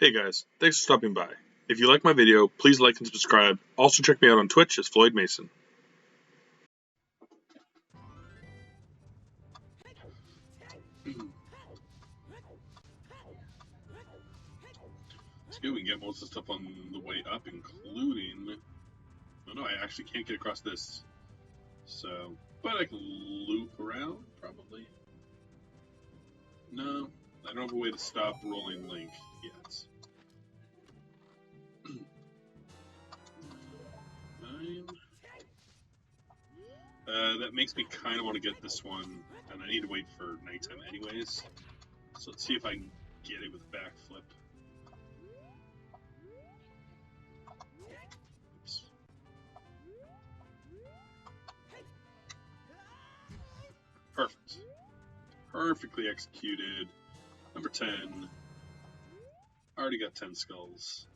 Hey guys, thanks for stopping by. If you like my video, please like and subscribe. Also check me out on Twitch as Floyd Mason. It's good we can get most of the stuff on the way up, including... Oh no, I actually can't get across this. So, but I can loop around, probably. No, I don't have a way to stop rolling Link yet. 9. That makes me kind of want to get this one, and I need to wait for nighttime anyways. So let's see if I can get it with a backflip. Oops. Perfect. Perfectly executed. Number 10. Already got 10 skulls.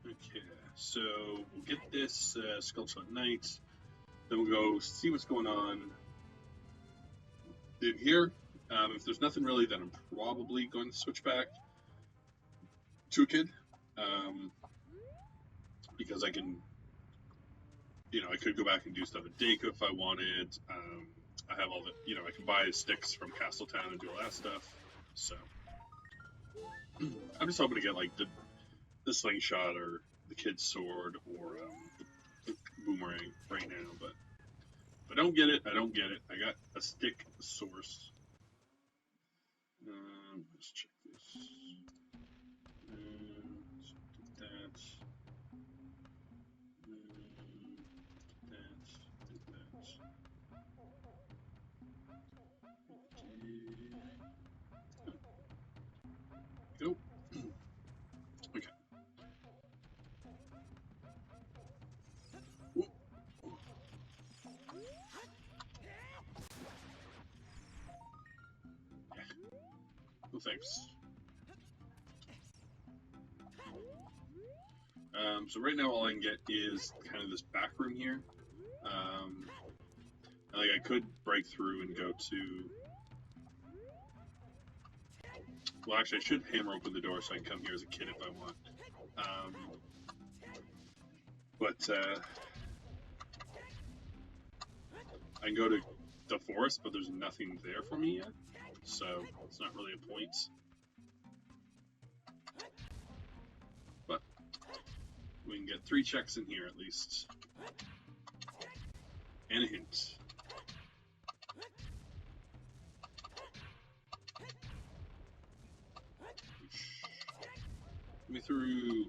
Okay, so we'll get this Sculpture at night. Then we'll go see what's going on in here. If there's nothing really, then I'm probably going to switch back to a kid. Because I can, I could go back and do stuff at Dayco if I wanted. I have all the, I can buy sticks from Castletown and do all that stuff. So I'm just hoping to get like the slingshot or the kid's sword or the boomerang right now. But if I don't get it, I don't get it. I got a stick source. Let's check this. Did that. Did that. Go. Okay. Ooh. Yeah. Well, thanks. So right now all I can get is kind of this back room here. Like I could break through and go to... Well, actually I should hammer open the door so I can come here as a kid if I want. I can go to the forest, but there's nothing there for me yet. So it's not really a point. But we can get 3 checks in here at least. And a hint. Get me through.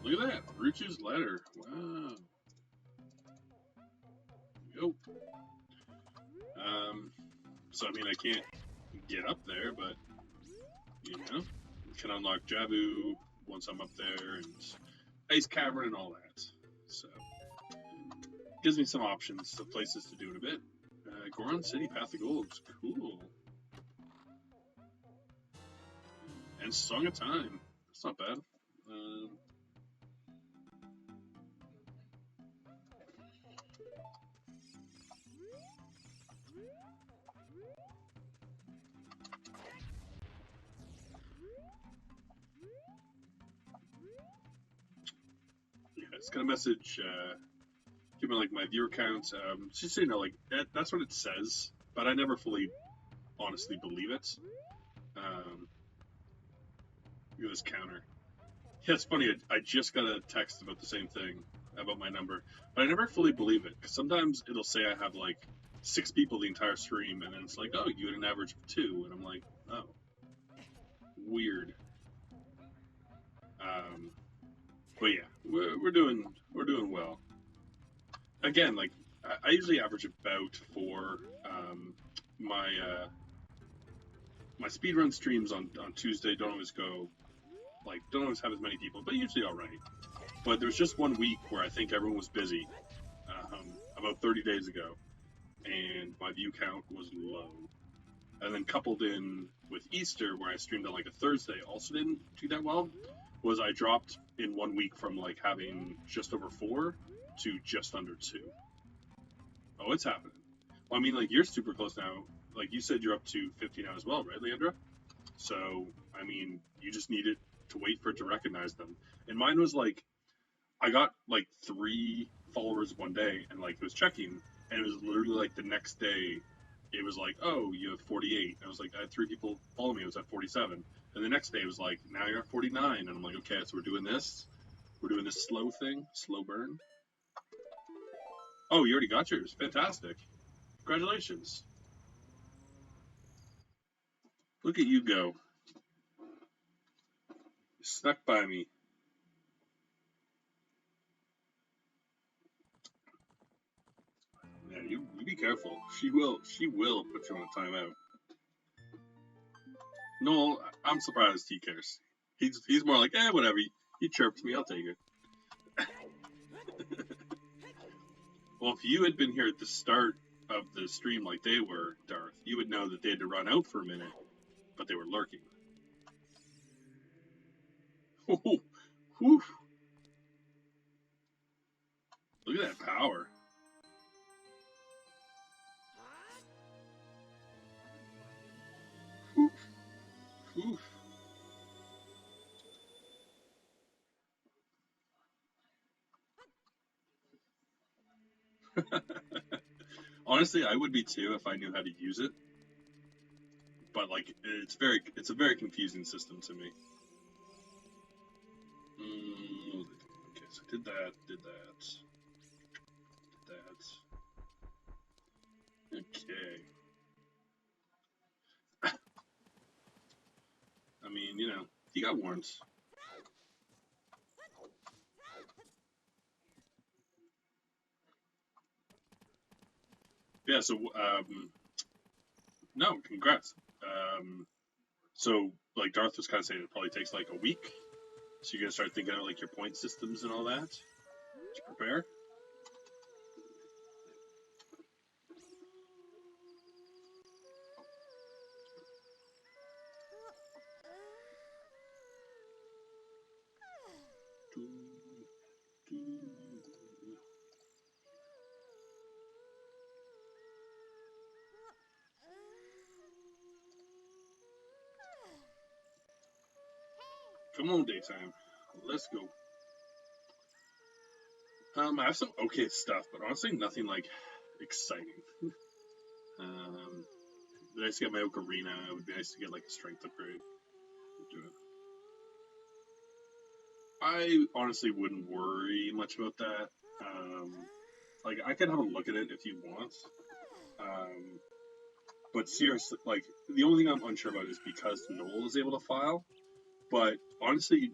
Look at that, Ruch's ladder. Wow. Go. So I mean I can't get up there, but can unlock Jabu once I'm up there, and Ice Cavern and all that. So gives me some options of places to do it a bit. Goron City, Path of Gold, cool. And Song of Time, that's not bad. It's got a message, give me like my viewer count. Just so you know, like that's what it says, but I never fully, honestly believe it. Look at this counter. Yeah, it's funny. I just got a text about the same thing about my number, but I never fully believe it because sometimes it'll say I have like 6 people the entire stream, and then it's like, oh, you had an average of 2, and I'm like, oh, weird. But yeah, we're doing well. Again, like I usually average about for my my speedrun streams on Tuesday. Don't always have as many people, but usually all right. But there was just one week where I think everyone was busy, about 30 days ago, and my view count was low. And then coupled in with Easter, where I streamed on like a Thursday, also didn't do that well. Was I dropped in 1 week from like having just over 4 to just under 2. Oh, it's happening. Well, I mean, like, you're super close now. Like, you said you're up to 50 now as well, right, Leandra? So, I mean, you just needed to wait for it to recognize them. And mine was like, I got like 3 followers one day, and like it was checking, and it was literally like the next day, it was like, oh, you have 48. And I was like, I had 3 people follow me. It was at 47. And the next day it was like, now you're at 49. And I'm like, okay, so we're doing this. We're doing this slow thing, slow burn. Oh, you already got yours. Fantastic. Congratulations. Look at you go. You snuck by me. Yeah, you be careful. She will put you on a timeout. No, I'm surprised he cares. He's more like, whatever. He chirped me, I'll take it. Well, if you had been here at the start of the stream like they were, Darth, you would know that they had to run out for a minute, but they were lurking. Whew. Look at that power. Oof. Honestly, I would be too if I knew how to use it. But like, it's a very confusing system to me. Okay, so did that. Okay. I mean, you know, he got warns. Yeah, so, no, congrats. So, like, Darth was kind of saying it probably takes, like, a week. So you're going to start thinking out, like, your point systems and all that to prepare? Come on, daytime. Let's go. I have some okay stuff, but honestly, nothing, like, exciting. It'd be nice to get my Ocarina. It would be nice to get, like, a strength upgrade. Do it. I honestly wouldn't worry much about that. Like, I can have a look at it if you want. But seriously, like, the only thing I'm unsure about is because Noel is able to file. But honestly,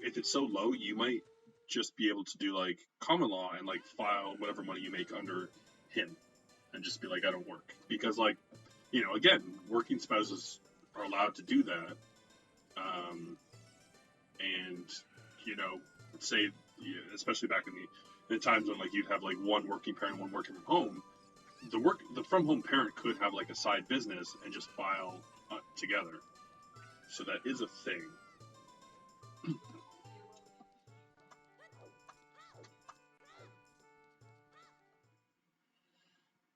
if it's so low, you might just be able to do, like, common law and, like, file whatever money you make under him. And just be like, I don't work. Because, like, you know, again, working spouses are allowed to do that. And, you know, say, especially back in the times when, like, you'd have, like, one working parent, one working from home, the from home parent could have, like, a side business and just file together. So that is a thing.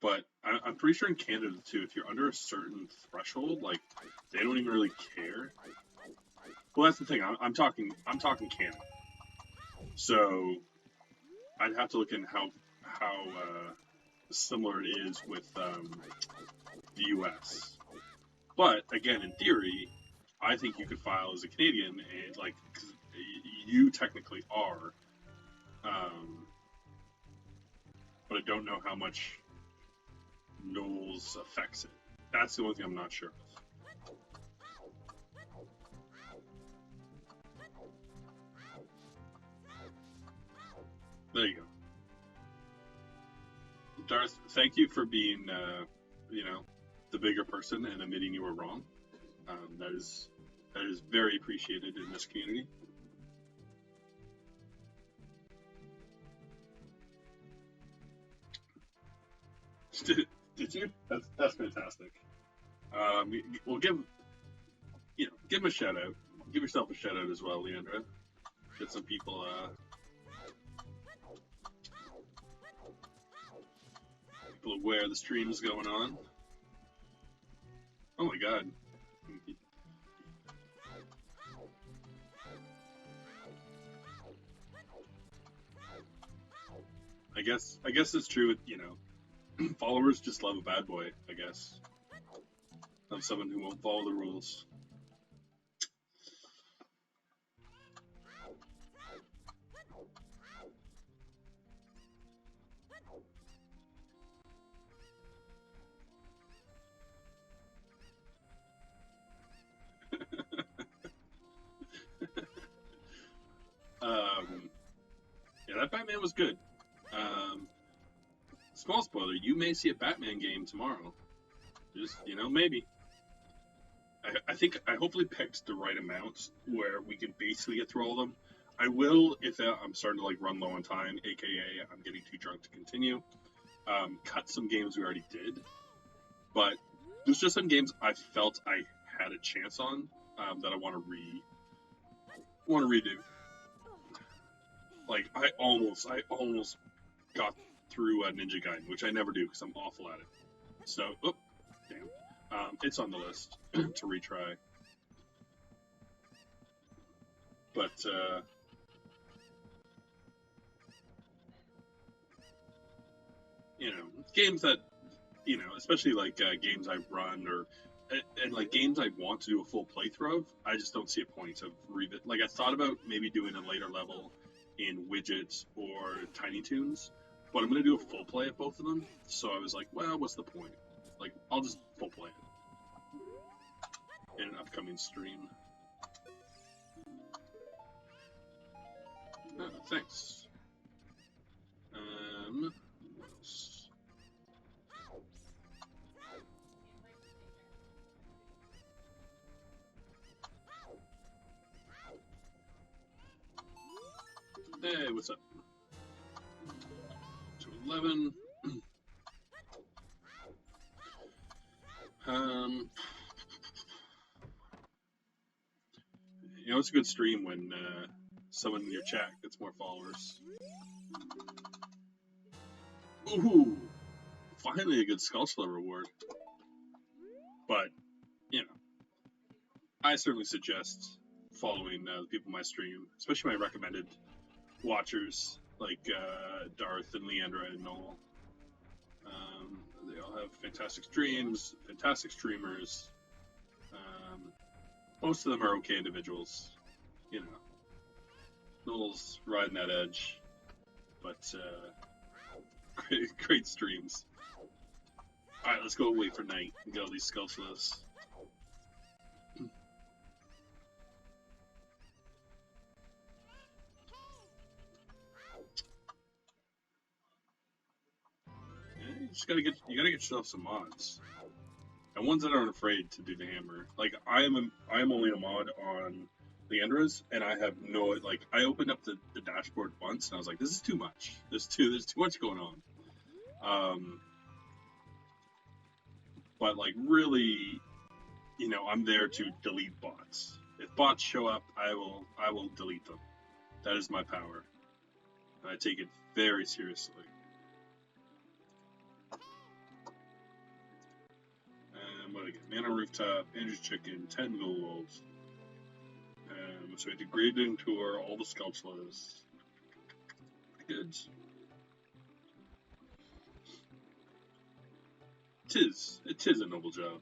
But I'm pretty sure in Canada too, if you're under a certain threshold, like, they don't even really care. Well, that's the thing. I'm talking Canada. So I'd have to look in how similar it is with the U.S. But again, in theory, I think you could file as a Canadian, and, like, 'cause you technically are. But I don't know how much Knowles affects it. That's the only thing I'm not sure of. There you go. Darth, thank you for being, you know, the bigger person and admitting you were wrong. That is very appreciated in this community. Did you? That's fantastic. We'll give him a shout out. Give yourself a shout out as well, Leandra. Get some people aware the stream is going on. Oh my god. I guess it's true. Followers just love a bad boy. I guess, love someone who won't follow the rules. Yeah, that Batman was good. Small spoiler: you may see a Batman game tomorrow. Just maybe. I hopefully picked the right amount where we can basically get through all of them. I will if I'm starting to run low on time, aka I'm getting too drunk to continue. Cut some games we already did, but there's just some games I felt I had a chance on that I want to redo. Like I almost got through Ninja Gaiden, which I never do because I'm awful at it. So, damn. It's on the list to retry. But, games that, especially games I run and games I want to do a full playthrough of, I just don't see a point of revisit. I thought about maybe doing a later level in Widgets or Tiny Toons, but I'm going to do a full play of both of them. So I was like, well, what's the point? I'll just full play it in an upcoming stream. Oh, thanks. What else? Hey, what's up? 211. It's a good stream when someone in your chat gets more followers. Ooh, finally a good Skulltula reward. But, I certainly suggest following the people in my stream, especially my recommended watchers like Darth and Leandra and Noel. They all have fantastic streams, fantastic streamers. Most of them are okay individuals. Noel's riding that edge, but great streams. All right, let's go wait for night and get all these Skulltulas. You gotta get yourself some mods, and ones that aren't afraid to do the hammer. I am only a mod on Leandra's, and I have no I opened up the dashboard once, and I was like, this is too much. There's too much going on. But really, I'm there to delete bots. If bots show up, I will delete them. That is my power. And I take it very seriously. What did I get? Man on Rooftop, Andrew's Chicken, 10 gold. So I did grading tour, all the Skulltulas. Good. It is a noble job.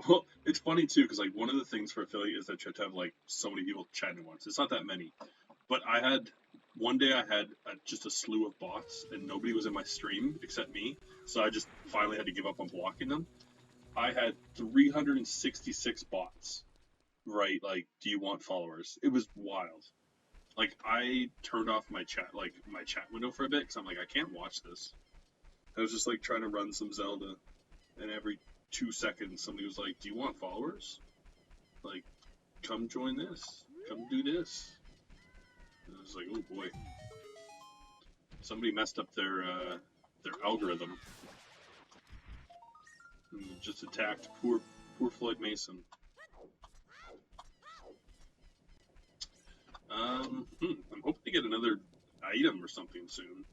Well, it's funny too, because one of the things for affiliate is that you have to have so many people chatting at once. It's not that many, but one day I had just a slew of bots, and nobody was in my stream except me. So I just finally had to give up on blocking them. I had 366 bots. Right, do you want followers? It was wild. I turned off my chat window for a bit because I'm I can't watch this. I was just trying to run some Zelda, and every 2 seconds somebody was like, "Do you want followers? Come join this. Come do this." And I was like, "Oh boy." Somebody messed up their algorithm. He just attacked poor Floyd Mason. I'm hoping to get another item or something soon.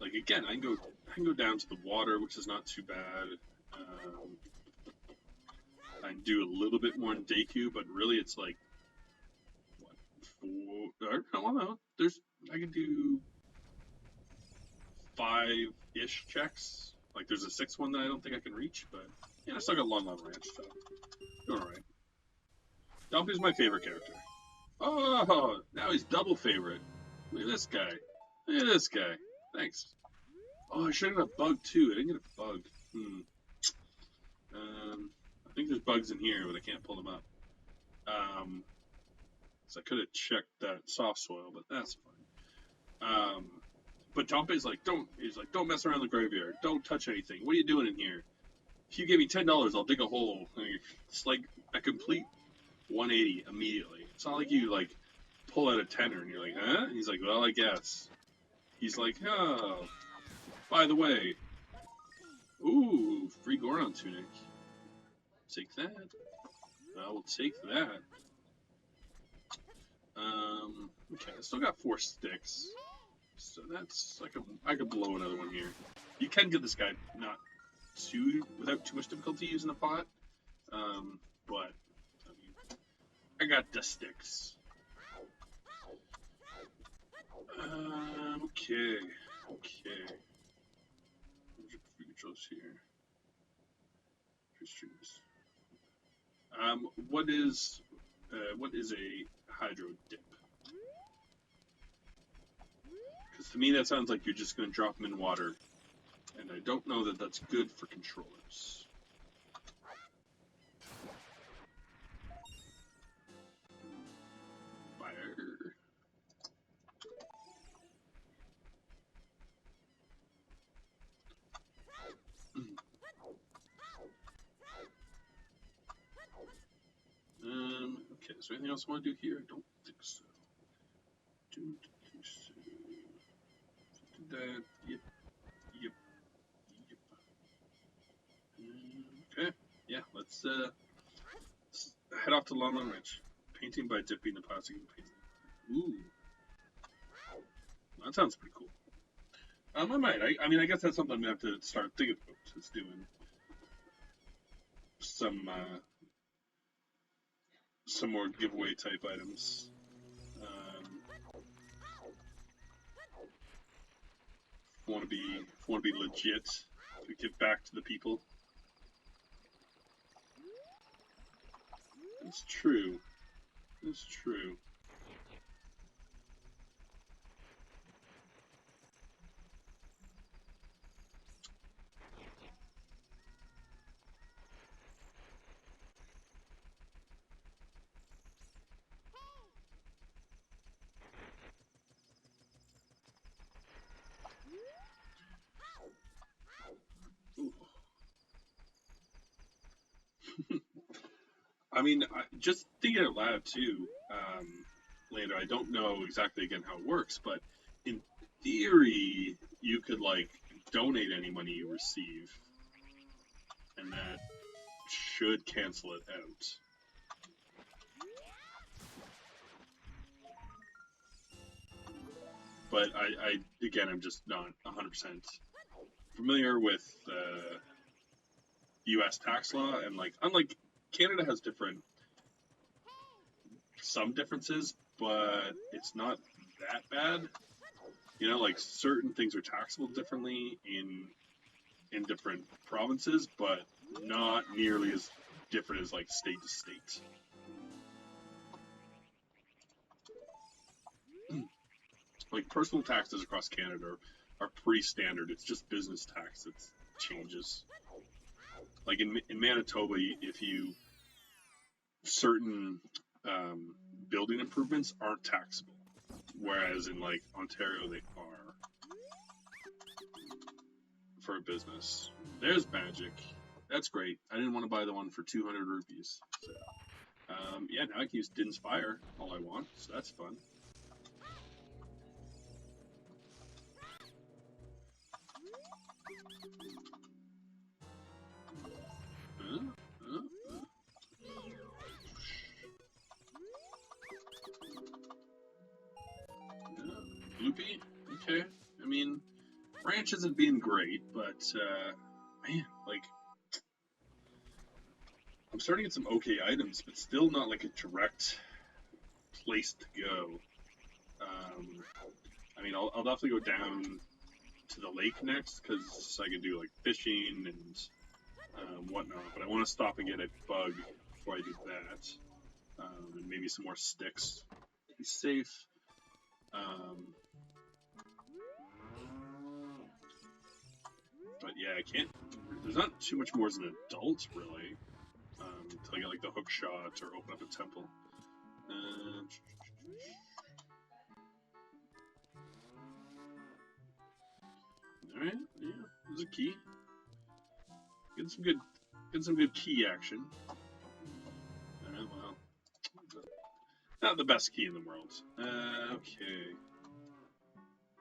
Like again, I can go down to the water, which is not too bad. I can do a little bit more in Deku, but really it's like what, 4? I don't know. I can do 5-ish checks. Like there's a 6th one that I don't think I can reach, but I still got Lon Ranch, so doing alright. Dumpy's my favorite character. Oh, now he's double favorite. Look at this guy. Look at this guy. Thanks. Oh, I should have got a bug too. I didn't get a bug. I think there's bugs in here, but I can't pull them up. So I could have checked that soft soil, but that's fine. But Dumpy's like, don't mess around the graveyard. Don't touch anything. What are you doing in here? If you give me $10, I'll dig a hole. It's like a complete 180 immediately. It's not like you like pull out a tenner and you're like, huh? And he's like, well, I guess. He's like, oh, by the way, ooh, free Goron tunic. Take that. I will take that. Okay, I still got 4 sticks, so that's I could blow another one here. You can get this guy without too much difficulty using a pot, but I got the sticks. Okay. Controls here. What is a hydro dip? Because to me that sounds like you're just going to drop them in water, and I don't know that that's good for controllers. Fire. Okay, is there anything else I want to do here? I don't think so. Don't think so. Did that. Yep. Okay. Yeah, let's head off to Lon Ranch. Painting by dipping the plastic in paint. Ooh. That sounds pretty cool. I might. I mean, I guess that's something I'm going to have to start thinking about. It's doing some more giveaway type items. Want to be legit, to give back to the people. It's true. It's true. I mean, just thinking out loud too, Lando, I don't know exactly again how it works, but in theory, you could like donate any money you receive, and that should cancel it out. But I'm just not 100% familiar with U.S. tax law, and like, unlike Canada has some differences, but it's not that bad. Like certain things are taxable differently in different provinces, but not nearly as different as like state to state. Like personal taxes across Canada are pretty standard. It's just business tax that changes. Like in Manitoba, if you certain building improvements aren't taxable, whereas in like Ontario they are for a business. There's magic. That's great. I didn't want to buy the one for 200 rupees. So, yeah, now I can use Din's Fire all I want, so that's fun. branch isn't being great, but man, like I'm starting to get some okay items, but still not like a direct place to go. I mean, I'll definitely go down to the lake next because I can do like fishing and whatnot. But I want to stop and get a bug before I do that, and maybe some more sticks to be safe. But yeah, I can't. There's not too much more as an adult, really, until I get like the hook shot or open up a temple. All right, yeah, there's a key. Get some good key action. Well, not the best key in the world. Okay,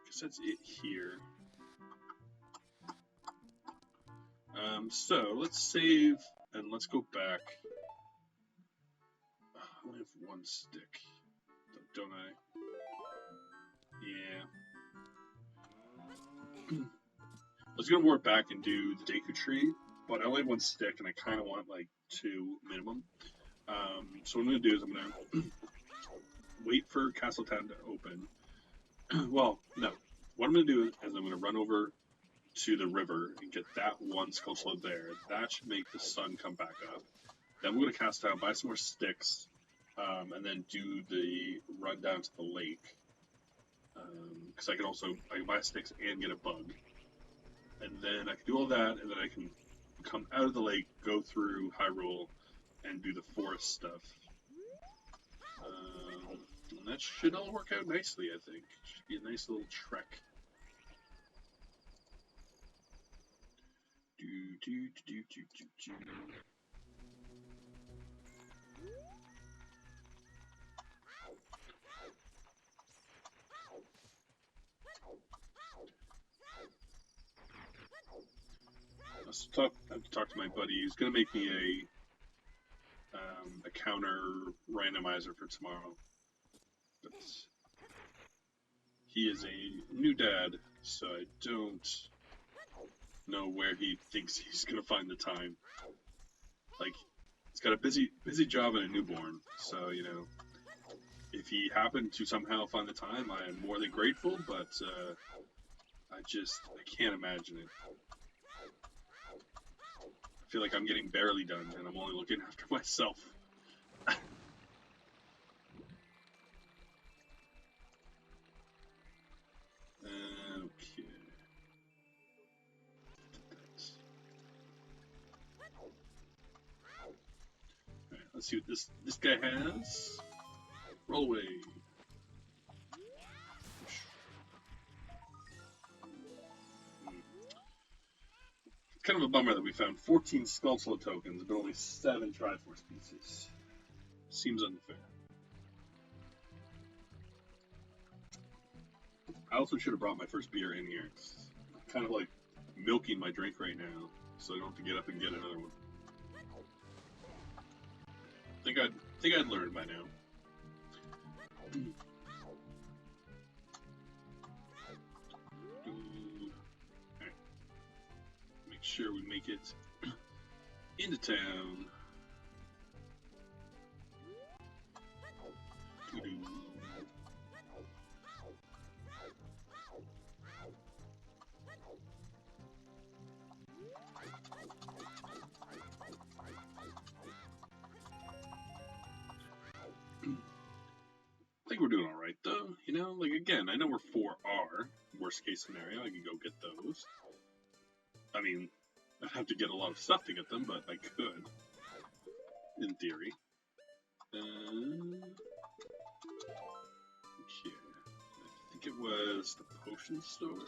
guess that's it here. So let's save and let's go back. I only have one stick, don't I? Yeah. I was gonna warp back and do the Deku Tree, but I only have one stick and I kind of want like 2 minimum. So what I'm gonna do is I'm gonna wait for Castle Town to open. Well, no. What I'm gonna do is I'm gonna run over to the river and get that one Skulltula there. That should make the sun come back up. Then we're gonna cast out, buy some more sticks, and then do the run down to the lake. Because I can buy sticks and get a bug. And then I can do all that, and then I can come out of the lake, go through Hyrule, and do the forest stuff. And that should all work out nicely, I think. Should be a nice little trek. I have to talk to my buddy. He's gonna make me a counter randomizer for tomorrow. But he is a new dad, so I don't know where he thinks he's gonna find the time. Like, he's got a busy job and a newborn, so you know, if he happened to somehow find the time, I am more than grateful. But I can't imagine it. I feel like I'm getting barely done, and I'm only looking after myself. Okay. Alright, let's see what this guy has. Roll away. Kind of a bummer that we found 14 Skulltula tokens, but only 7 Triforce pieces. Seems unfair. I also should have brought my first beer in here. I'm kind of like milking my drink right now, so I don't have to get up and get another one. Think I'd learned by now. Right. Make sure we make it into town. I think we're doing alright though, you know? Like, again, I know where 4 are. Worst case scenario, I can go get those. I mean, I'd have to get a lot of stuff to get them, but I could. In theory. Okay. I think it was the potion store.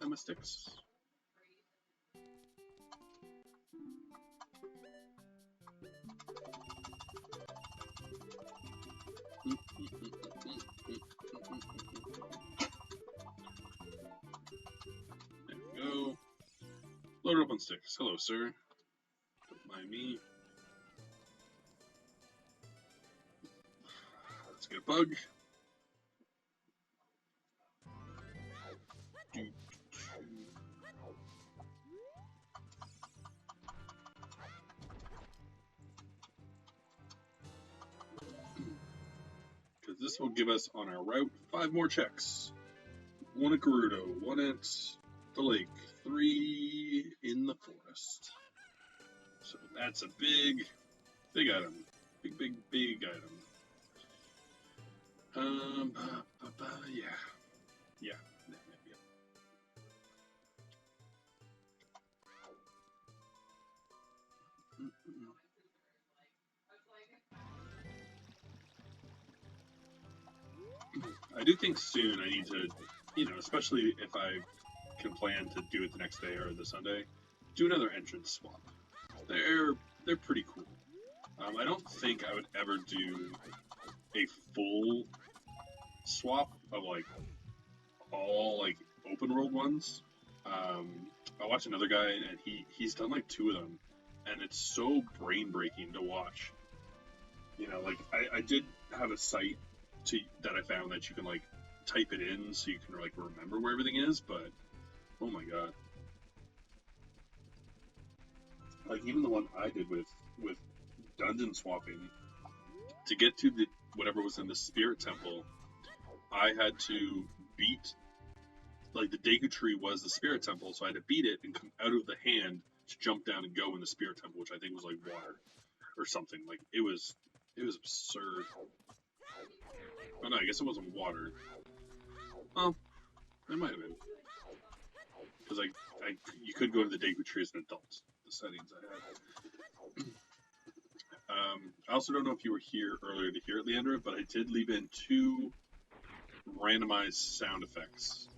Emma sticks. There we go. Load it up on sticks. Hello, sir. Don't mind me. Let's get a bug. This will give us on our route 5 more checks. 1 at Gerudo, 1 at the lake, 3 in the forest. So that's a big item. Big item. Yeah. I do think soon I need to, especially if I can plan to do it the next day or the Sunday, do another entrance swap. They're pretty cool. I don't think I would ever do a full swap of like all like open world ones. I watched another guy and he's done like 2 of them, and it's so brain breaking to watch. Like I did have a site that I found that you can like type it in so you can like remember where everything is, but oh my god. Like even the one I did with dungeon swapping to get to the whatever was in the spirit temple, I had to beat like the Deku tree was the spirit temple, so I had to beat it and come out of the hand to jump down and go in the spirit temple, which I think was like water or something. Like it was absurd. Oh no, I guess it wasn't water. Well, it might have been. Because you could go to the Deku tree as an adult. The settings I had. I also don't know if you were here earlier to hear it, Leandra, but I did leave in 2 randomized sound effects.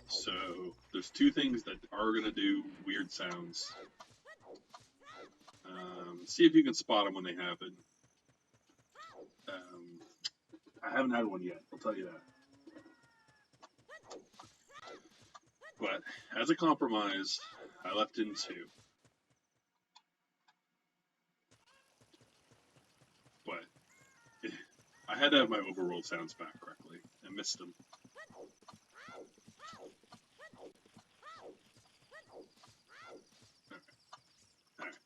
So there's 2 things that are gonna do weird sounds. See if you can spot them when they happen. I haven't had one yet, I'll tell you that. But as a compromise, I left in 2. But I had to have my overworld sounds back correctly. I missed them. Alright.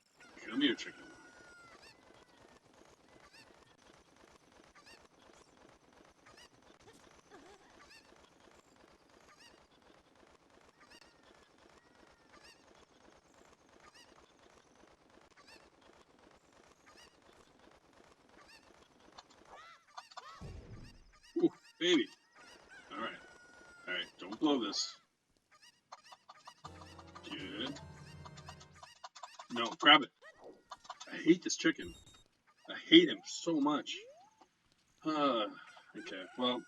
Come here, chicken. Ooh, baby. Alright. Alright, don't blow this. Good. No, grab it. I hate this chicken. I hate him so much. Okay, well,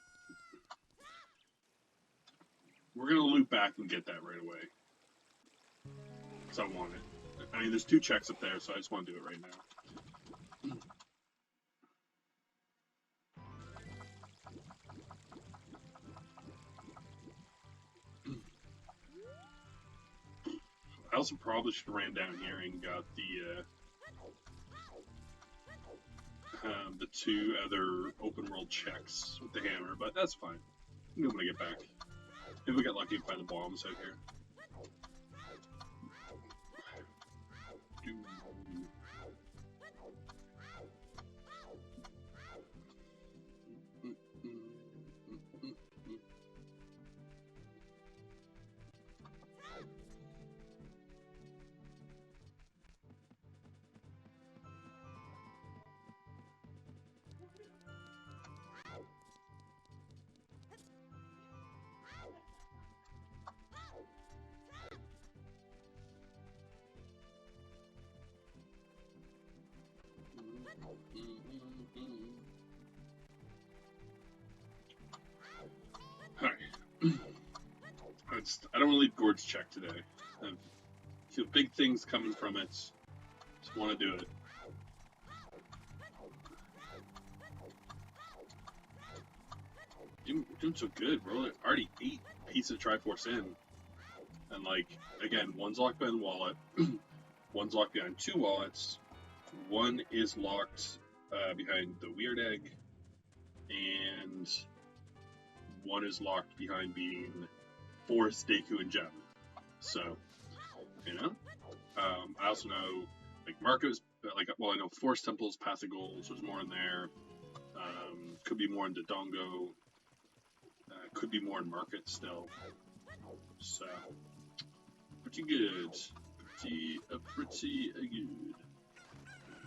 we're gonna loop back and get that right away. Because I want it. I mean, there's 2 checks up there, so I just want to do it right now. I also probably should have ran down here and got the 2 other open world checks with the hammer, but that's fine. I'm gonna get back. Maybe we get lucky and find the bombs out here. Alright. I don't want to leave Gord's check today. I feel big things coming from it. Just want to do it. Doing so good. We're already 8 pieces of Triforce in. And like, again, one's locked behind the wallet. One's locked behind 2 wallets. One is locked behind the weird egg. And one is locked behind being Forest, Deku, and Gem. So, I also know, like, Marco's, like, well, I know Forest Temple's path of goals, there's more in there. Could be more in Dodongo. Could be more in Market still. So, pretty good. Pretty good.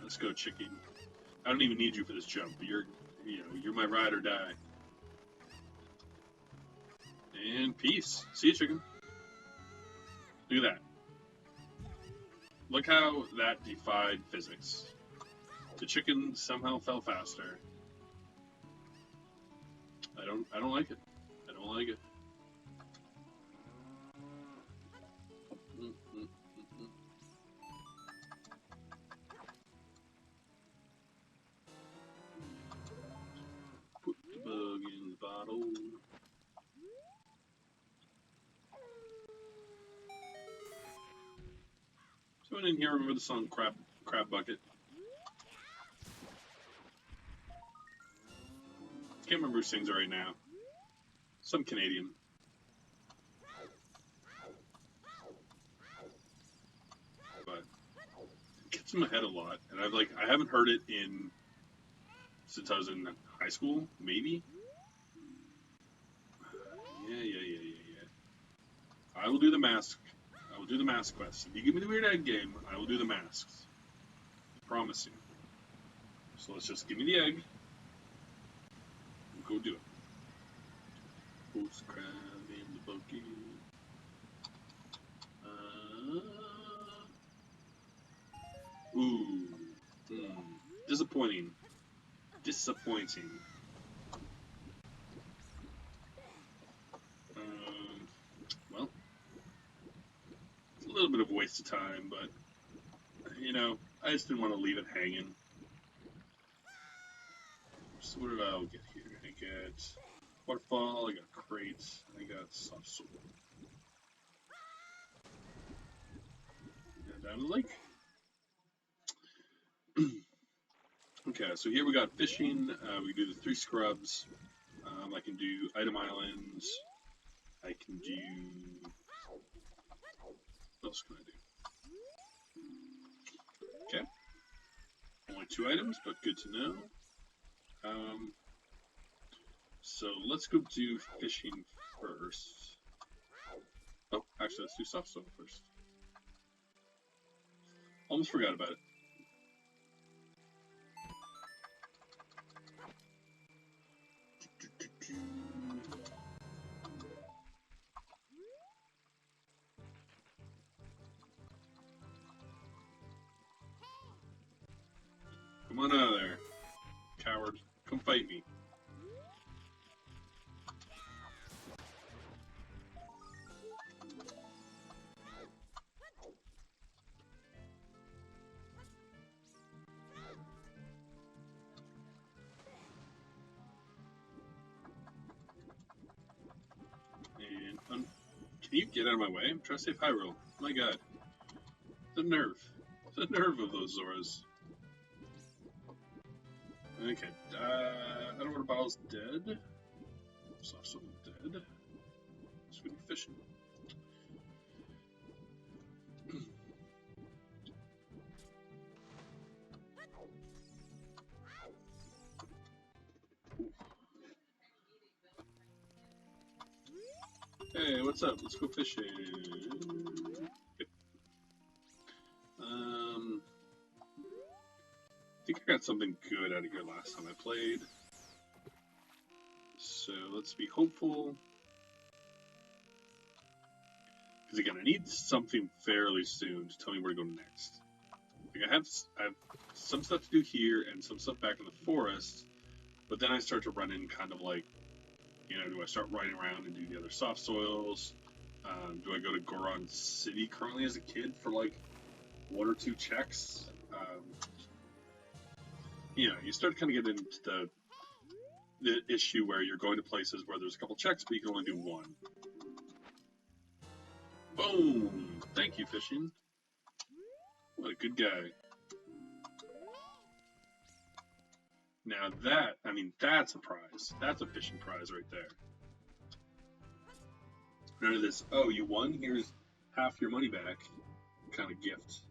Let's go, chicken. I don't even need you for this jump. You're my ride or die. And peace. See you, chicken. Look at that. Look how that defied physics. The chicken somehow fell faster. I don't like it. I don't like it. Put the bug in the bottle. Someone in here remember the song Crab Bucket? Can't remember who sings it right now. Some Canadian. But it gets in my head a lot, and I haven't heard it since I was in high school, maybe. Yeah. I will do the mask. I will do the mask quest. If you give me the Weird Egg game, I will do the masks. I promise you. So let's just give me the egg. And go do it. Post crab in the bucket. Disappointing. Well, it's a little bit of a waste of time, but, I just didn't want to leave it hanging. So what did I all get here? I get waterfall, I got crates, I got soft soul. And down the lake. Okay, so here we got fishing. We do the 3 scrubs. I can do item islands. I can do. What else can I do? Okay. Only 2 items, but good to know. So let's go do fishing first. Oh, actually, let's do soft soil first. Almost forgot about it. Come on out of there, coward. Come fight me. And can you get out of my way? I'm trying to save Hyrule. My god. The nerve. The nerve of those Zoras. Okay, Underwater Battle's dead. Soft Soul dead. So we can fishing. Hey, what's up? Let's go fishing. Yep. I think I got something good out of here last time I played. So let's be hopeful. Because again, I need something fairly soon to tell me where to go next. Like I have some stuff to do here and some stuff back in the forest, but then I start to run in kind of like, do I start riding around and do the other soft soils? Do I go to Goron City currently as a kid for like 1 or 2 checks? You start to kind of get into the issue where you're going to places where there's a couple checks, but you can only do 1. Boom! Thank you, fishing. What a good guy. Now that's a prize. That's a fishing prize right there. None of this, oh, you won? Here's half your money back kind of gift.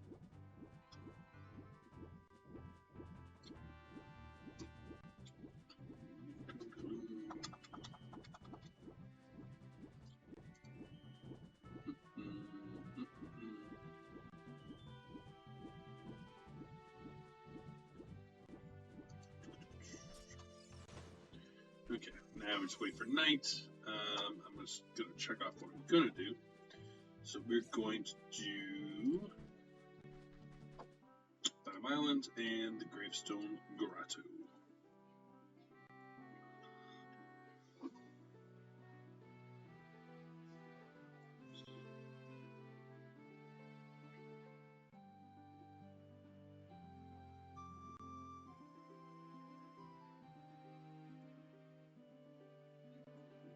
Okay, now we just wait for night. I'm just gonna check off what I'm gonna do. So we're going to do Bottom Island and the Gravestone Grotto.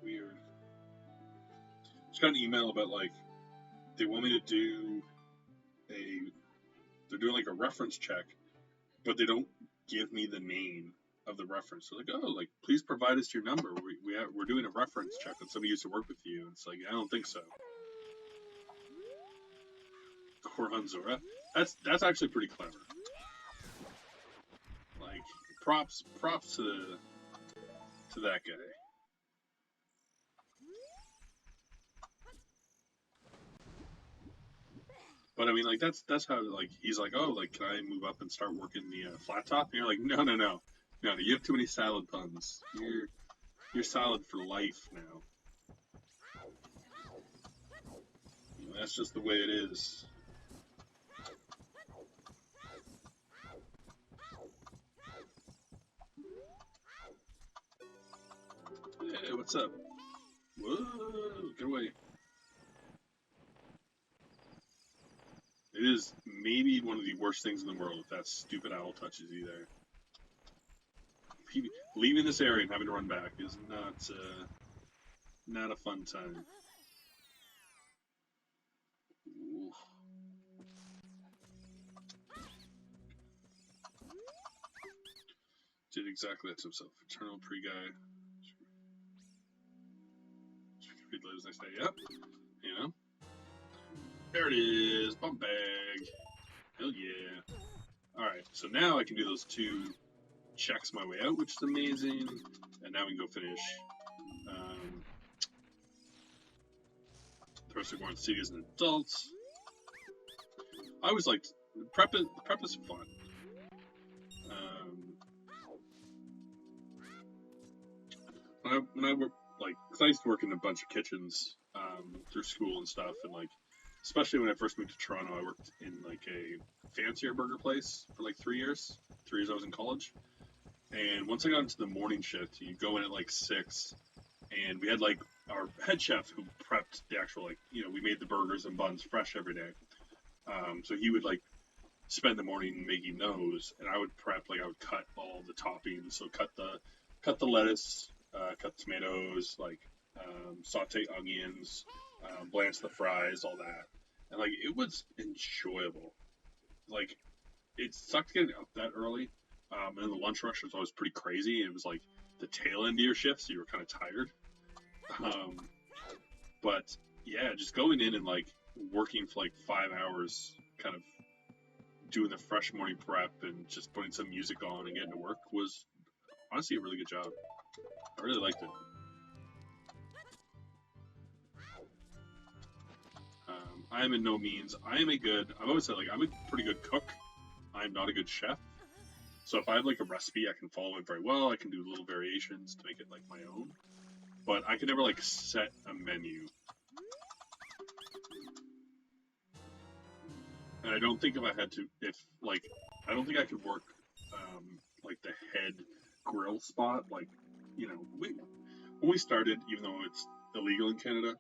Weird. Just got an email about like they want me to do they're doing like a reference check, but they don't give me the name of the reference. So like, oh, like please provide us your number. We're doing a reference check on somebody who used to work with you. And it's like I don't think so. Korhanzora. That's actually pretty clever. Like props to that guy. But I mean, like that's how like he's like, oh, like can I move up and start working the flat top? And you're like, no, you have too many salad puns. You're salad for life now. You know, that's just the way it is. Hey, what's up? Whoa, get away. It is maybe one of the worst things in the world if that stupid owl touches you there. Leaving this area and having to run back is not a fun time. Ooh. Did exactly that to himself. Eternal pre-guy. Read letters next day. Yep. You know? There it is. Bump bag. Hell yeah. Alright, so now I can do those 2 checks my way out, which is amazing. And now we can go finish the rest of Gorn City as an adult. I always liked prep is fun. When I work, like, because I used to work in a bunch of kitchens through school and stuff, and like, especially when I first moved to Toronto, I worked in like a fancier burger place for like 3 years. 3 years I was in college, and once I got into the morning shift, you go in at like 6, and we had like our head chef who prepped the actual like we made the burgers and buns fresh every day. So he would like spend the morning making those, and I would prep I would cut all the toppings, so cut the lettuce. Cut tomatoes, like saute onions, blanch the fries, all that, and like it was enjoyable. Like it sucked getting up that early, and then the lunch rush was always pretty crazy. It was like the tail end of your shift, so you were kind of tired. But yeah, just going in and like working for like 5 hours, kind of doing the fresh morning prep and just putting some music on and getting to work was honestly a really good job. I really liked it. I am in no means. I've always said, like, I'm a pretty good cook. I'm not a good chef. So if I have, like, a recipe, I can follow it very well. I can do little variations to make it, like, my own. But I could never, like, set a menu. And I don't think if I had to, I don't think I could work, like, the head grill spot, like, when we started, even though it's illegal in Canada,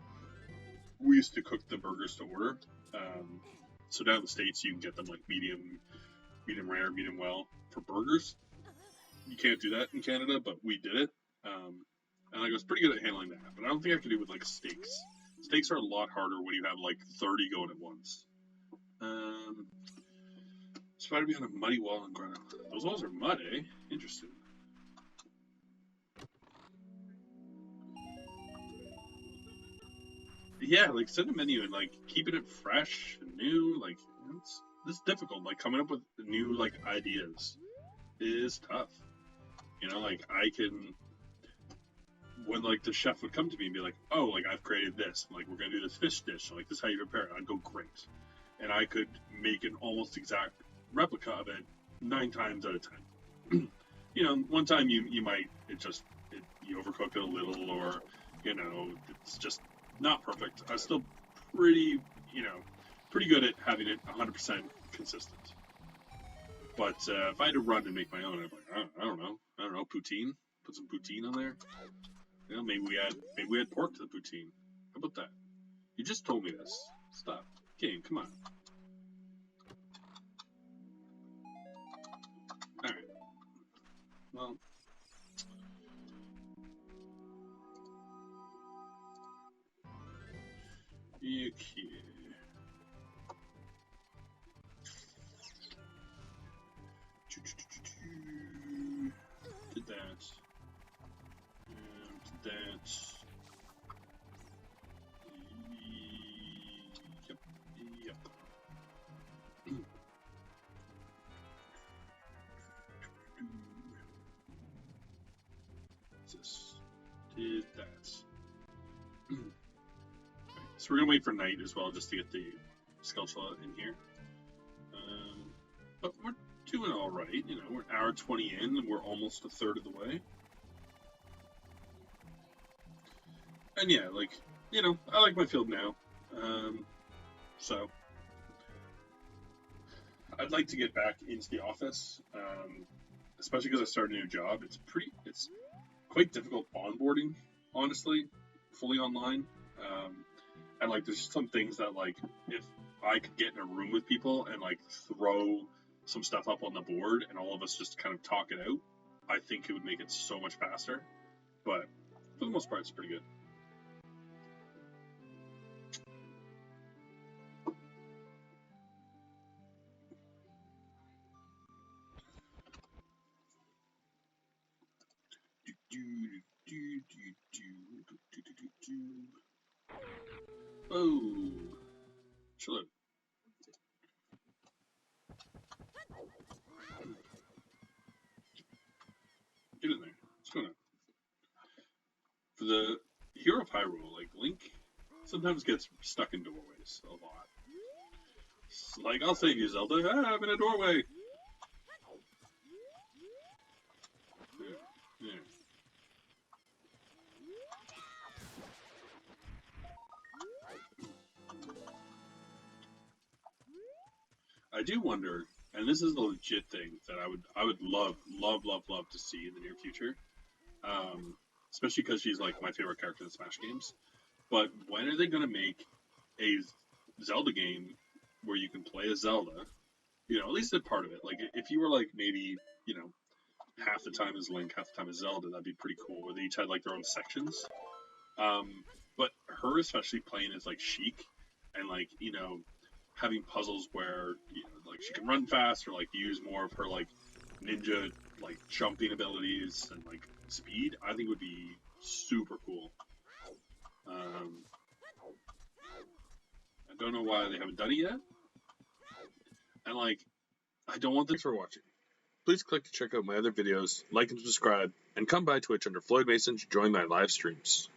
we used to cook the burgers to order. So down in the States, you can get them like medium rare, medium well for burgers. You can't do that in Canada, but we did it. And I was pretty good at handling that. But I don't think I could do it with like steaks. Steaks are a lot harder when you have like 30 going at once. Spider behind a muddy wall in Grotto. Those walls are mud, eh? Interesting. Yeah, like send a menu and like keeping it fresh and new, like it's difficult. Like coming up with new like ideas is tough. Like I can when like the chef would come to me and be like, oh, like I've created this, and, like we're gonna do this fish dish, like this is how you prepare it. I'd go great, and I could make an almost exact replica of it 9 times out of 10. One time you might it you overcooked it a little, or it's just not perfect. I'm still pretty pretty good at having it 100% consistent. But if I had to run and make my own, I'd be like, I don't know, poutine. Put some poutine on there. Maybe we add pork to the poutine. How about that? You just told me this. Stop. Game, come on. Alright. Well. Okay. Did that. And did that. Yep. This. Did that. So we're gonna wait for night as well, just to get the skeleton in here. But we're doing all right. We're an hour 20 in, and we're almost a third of the way. And yeah, I like my field now. So I'd like to get back into the office, especially because I started a new job. It's quite difficult onboarding, honestly, fully online. And there's some things that if I could get in a room with people and throw some stuff up on the board and all of us just kind of talk it out, I think it would make it so much faster. But for the most part, it's pretty good. Oh, chill out. Get in there. What's going on? For the hero of Hyrule, Link sometimes gets stuck in doorways a lot. It's I'll save you, Zelda. I'm in a doorway. Yeah. I do wonder, and this is a legit thing that I would love to see in the near future. Especially because she's my favorite character in Smash games. But when are they going to make a Zelda game where you can play as Zelda? At least a part of it. If you were maybe half the time as Link, half the time as Zelda, that'd be pretty cool. Where they each had their own sections. But her especially playing as Sheik, and having puzzles where she can run fast or use more of her ninja jumping abilities and speed, I think would be super cool. I don't know why they haven't done it yet. And I don't want Thanks for watching. Please click to check out my other videos, like and subscribe, and come by Twitch under Floyd Mason to join my live streams.